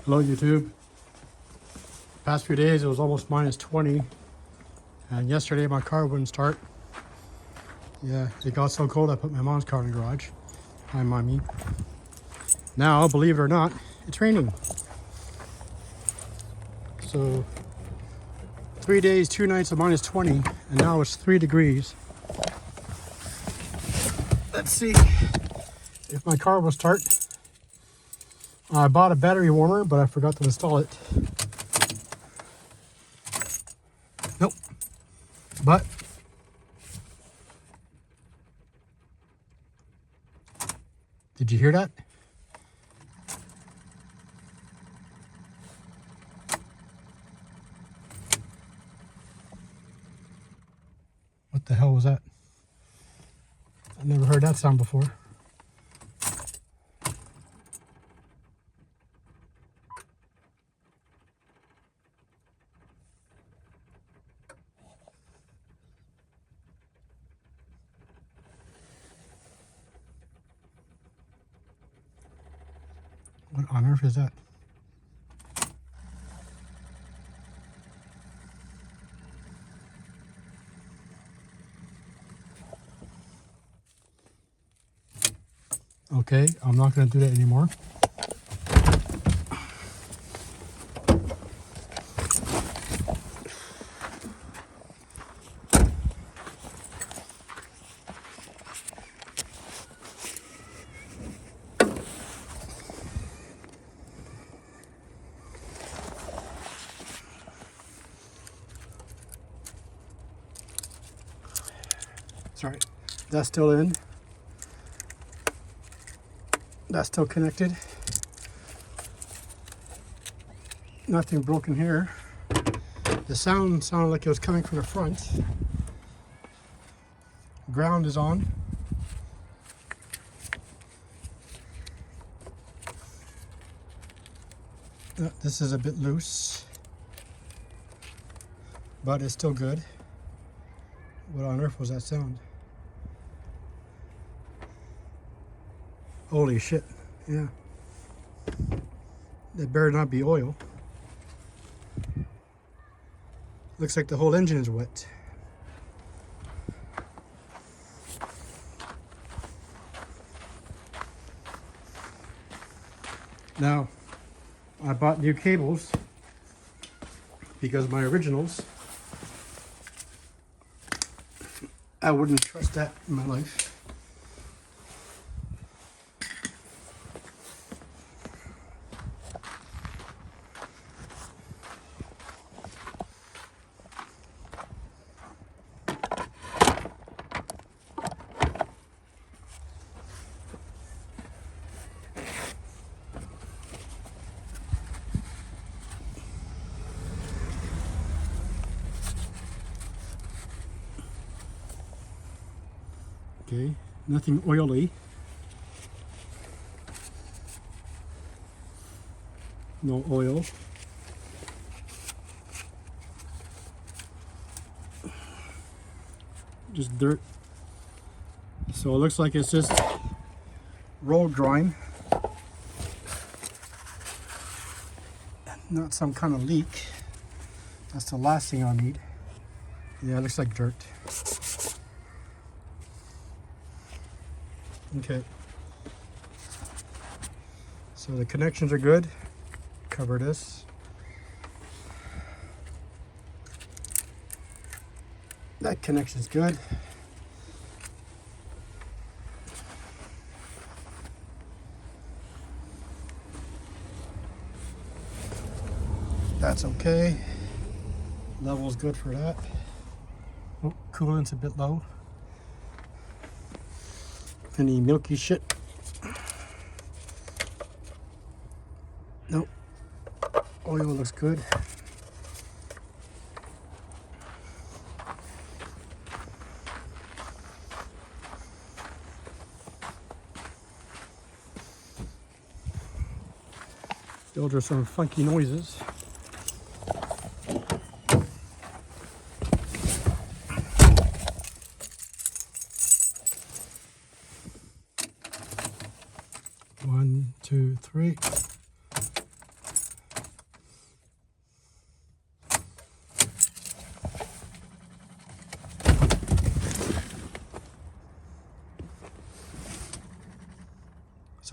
Hello YouTube. Past few days it was almost minus 20 and yesterday my car wouldn't start. Yeah, it got so cold I put my mom's car in the garage. Hi mommy. Now, believe it or not, it's raining. So 3 days, 2 nights of minus 20 and now it's 3 degrees. Let's see if my car will start. I bought a battery warmer, but I forgot to install it. Nope. But did you hear that? What the hell was that? I've never heard that sound before. What on earth is that? Okay, I'm not going to do that anymore. Sorry, that's still in. That's still connected. Nothing broken here. The sound sounded like it was coming from the front. Ground is on. This is a bit loose, but it's still good. What on earth was that sound? Holy shit, yeah. That better not be oil. Looks like the whole engine is wet. Now, I bought new cables because my originals, I wouldn't trust that in my life. Okay, nothing oily. No oil. Just dirt. So it looks like it's just road grime. Not some kind of leak. That's the last thing I need. Yeah, it looks like dirt. Okay, so the connections are good. Cover this. That connection's good. That's okay. Level's good for that. Oh, coolant's a bit low. Any milky shit? Nope. Oil looks good. Those are some funky noises. One, two, three.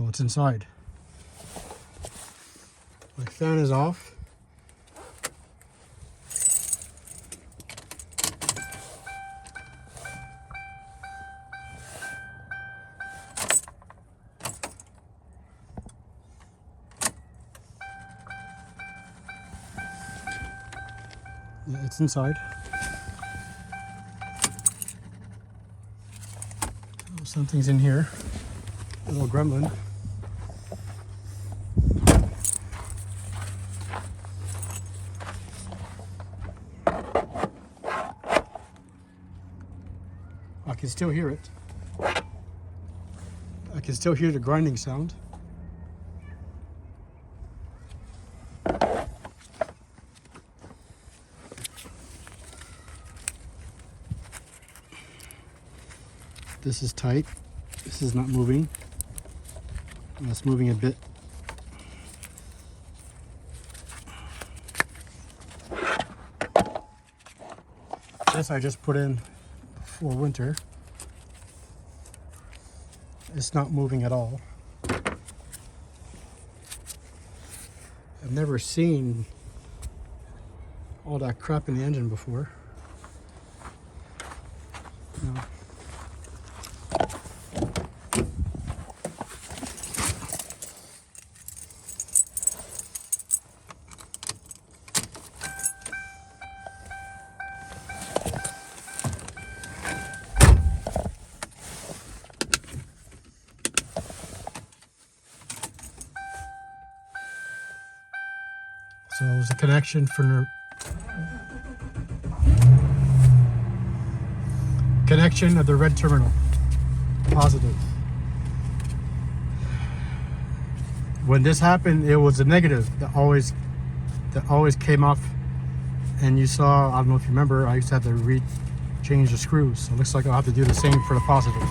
so it's inside. My fan is off. Yeah, it's inside. Oh, something's in here. A little gremlin. I can still hear it. I can still hear the grinding sound. This is tight. This is not moving. And it's moving a bit. This I just put in for winter. It's not moving at all. I've never seen all that crap in the engine before. No. So it was a connection for connection of the red terminal, positive. When this happened, it was a negative that always came off, and you saw, I don't know if you remember, I used to have to change the screws. So it looks like I'll have to do the same for the positive.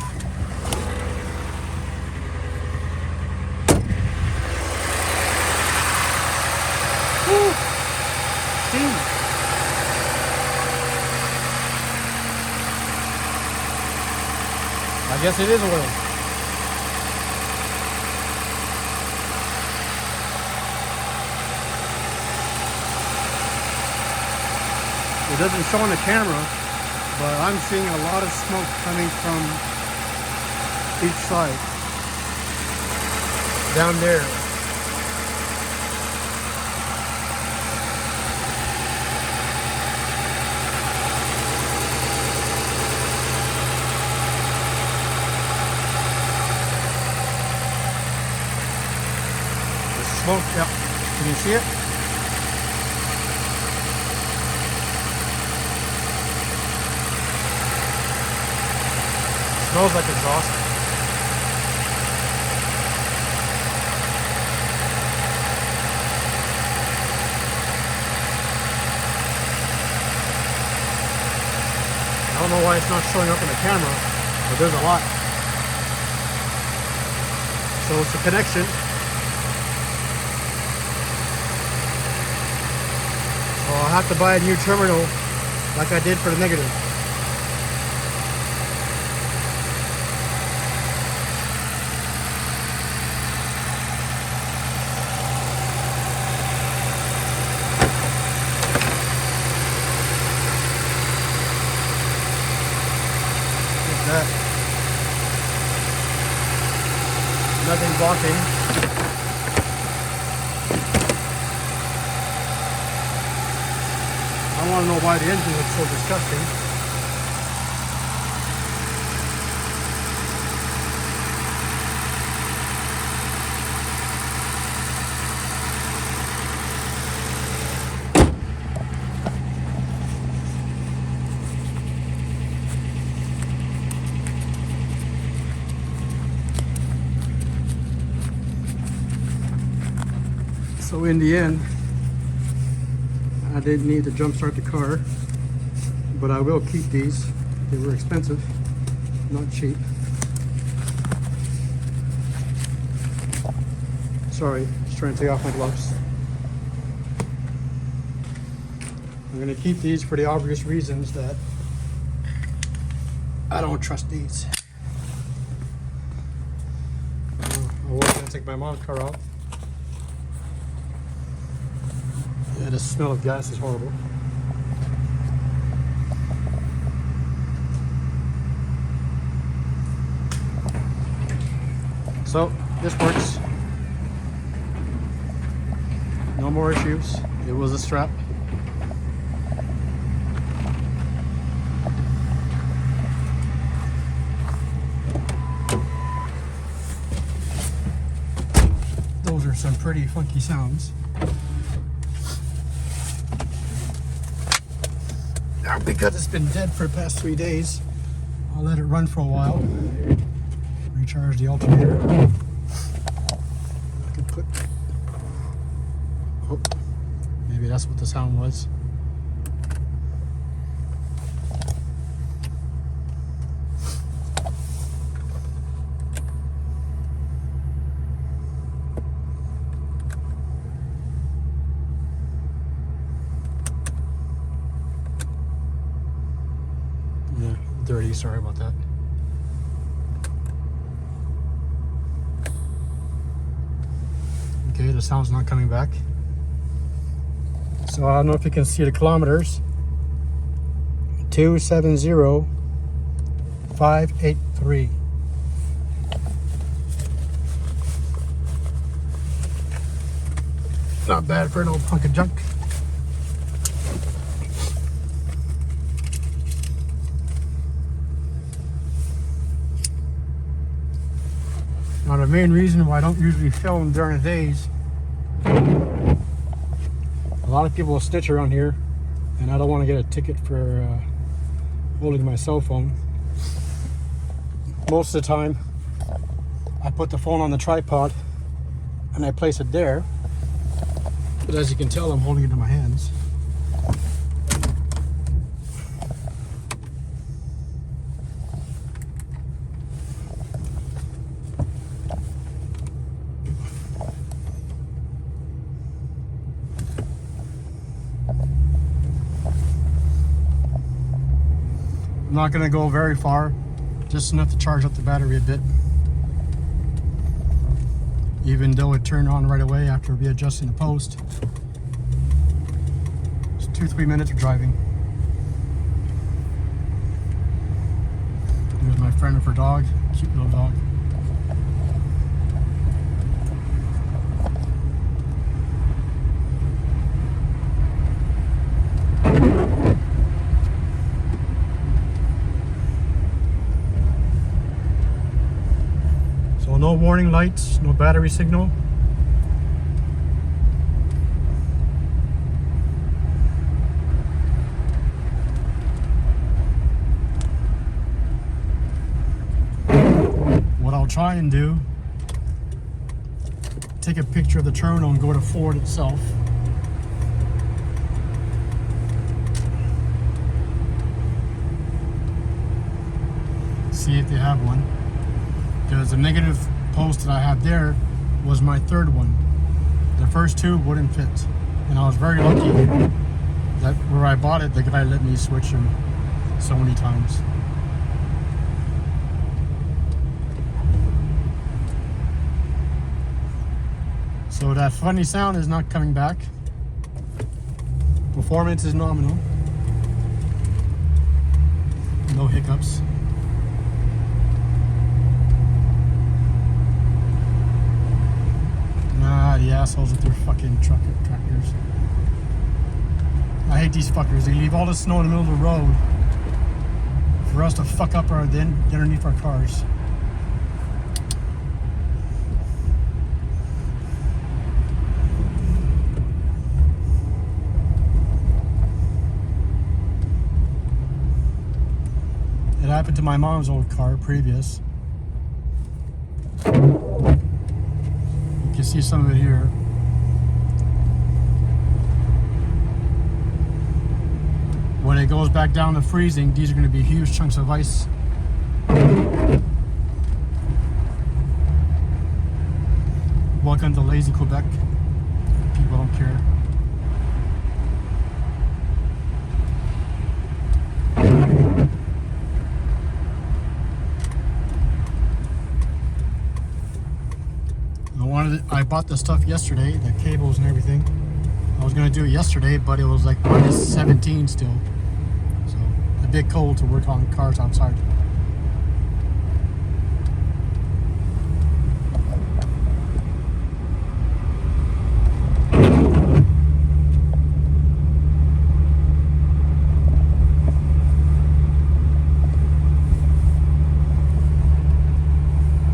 I guess it is oil. It doesn't show on the camera, but I'm seeing a lot of smoke coming from each side. Down there. Smoke, yep. Can you see it? Smells like exhaust. I don't know why it's not showing up on the camera, but there's a lot. So it's a connection. So I'll have to buy a new terminal like I did for the negative. Look at that. Nothing blocking. I want to know why the engine looks so disgusting. So in the end, I didn't need to jump start the car, but I will keep these. They were expensive, not cheap. Sorry, just trying to take off my gloves. I'm gonna keep these for the obvious reasons that I don't trust these. I wore this take my mom's car out. Yeah, the smell of gas is horrible. So, this works. No more issues. It was a strap. Those are some pretty funky sounds. Now, because it's been dead for the past 3 days, I'll let it run for a while. Recharge the alternator. I could put. Oh, maybe that's what the sound was. Yeah, dirty. Sorry about that. Okay, the sound's not coming back. So I don't know if you can see the kilometers. 270,583. Not bad for an old hunk of junk. Now the main reason why I don't usually film during the days, a lot of people will snitch around here, and I don't want to get a ticket for holding my cell phone. Most of the time, I put the phone on the tripod and I place it there, but as you can tell, I'm holding it in my hands. I'm not going to go very far, just enough to charge up the battery a bit. Even though it turned on right away after readjusting the post. It's 2-3 minutes of driving. Here's my friend with her dog, cute little dog. No warning lights, no battery signal. What I'll try and do, take a picture of the terminal and go to Ford itself. See if they have one. Because the negative post that I had there was my third one. The first two wouldn't fit. And I was very lucky that where I bought it, the guy let me switch them so many times. So that funny sound is not coming back. Performance is nominal. No hiccups. The assholes with their fucking tractors. I hate these fuckers. They leave all the snow in the middle of the road for us to fuck up our underneath our cars. It happened to my mom's old car previous. You can see some of it here. When it goes back down to freezing, these are going to be huge chunks of ice. Welcome to lazy Quebec. People don't care. bought the stuff yesterday, the cables and everything. I was gonna do it yesterday, but it was like minus 17 still. So a bit cold to work on cars outside.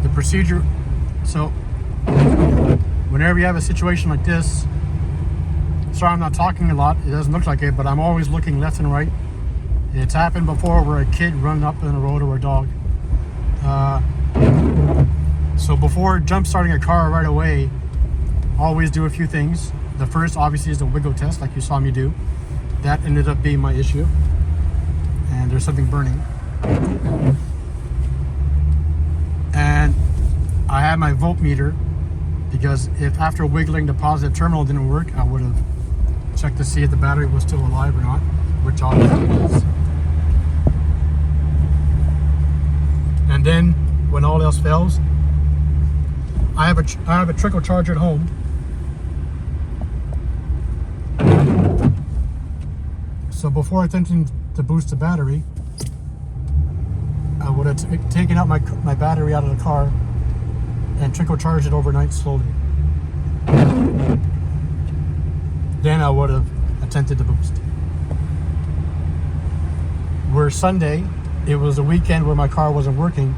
The procedure, so whenever you have a situation like this, sorry I'm not talking a lot, it doesn't look like it, but I'm always looking left and right. It's happened before where a kid run up in the road or a dog. So before jump starting a car right away, always do a few things. The first obviously is the wiggle test, like you saw me do. That ended up being my issue, and there's something burning. And I had my voltmeter, because if after wiggling the positive terminal didn't work, I would have checked to see if the battery was still alive or not, which obviously it is. And then when all else fails, I have a trickle charger at home. So before attempting to boost the battery, I would have taken out my battery out of the car and trickle charged it overnight slowly. Then I would have attempted to boost. Where Sunday, it was a weekend where my car wasn't working,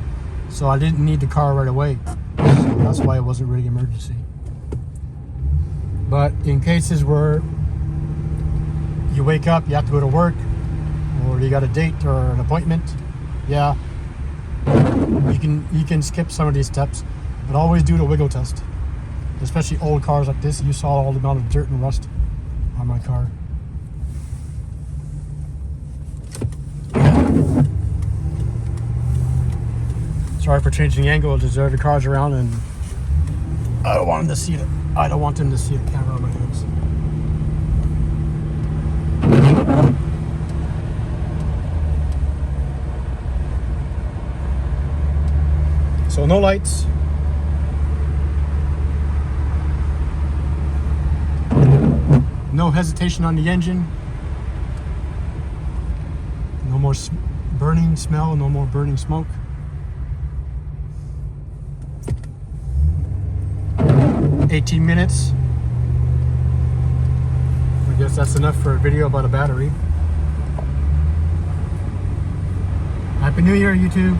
so I didn't need the car right away. So that's why it wasn't really an emergency. But in cases where you wake up, you have to go to work, or you got a date or an appointment, yeah, you can skip some of these steps, but always do the wiggle test. Especially old cars like this. You saw all the amount of dirt and rust on my car. Sorry for changing the angle. There's other cars around, and I don't want them to see it. I don't want them to see the camera on my hands. So no lights. No hesitation on the engine. No more burning smell, no more burning smoke. "18 minutes. I guess that's enough for a video about a battery. Happy New Year, YouTube.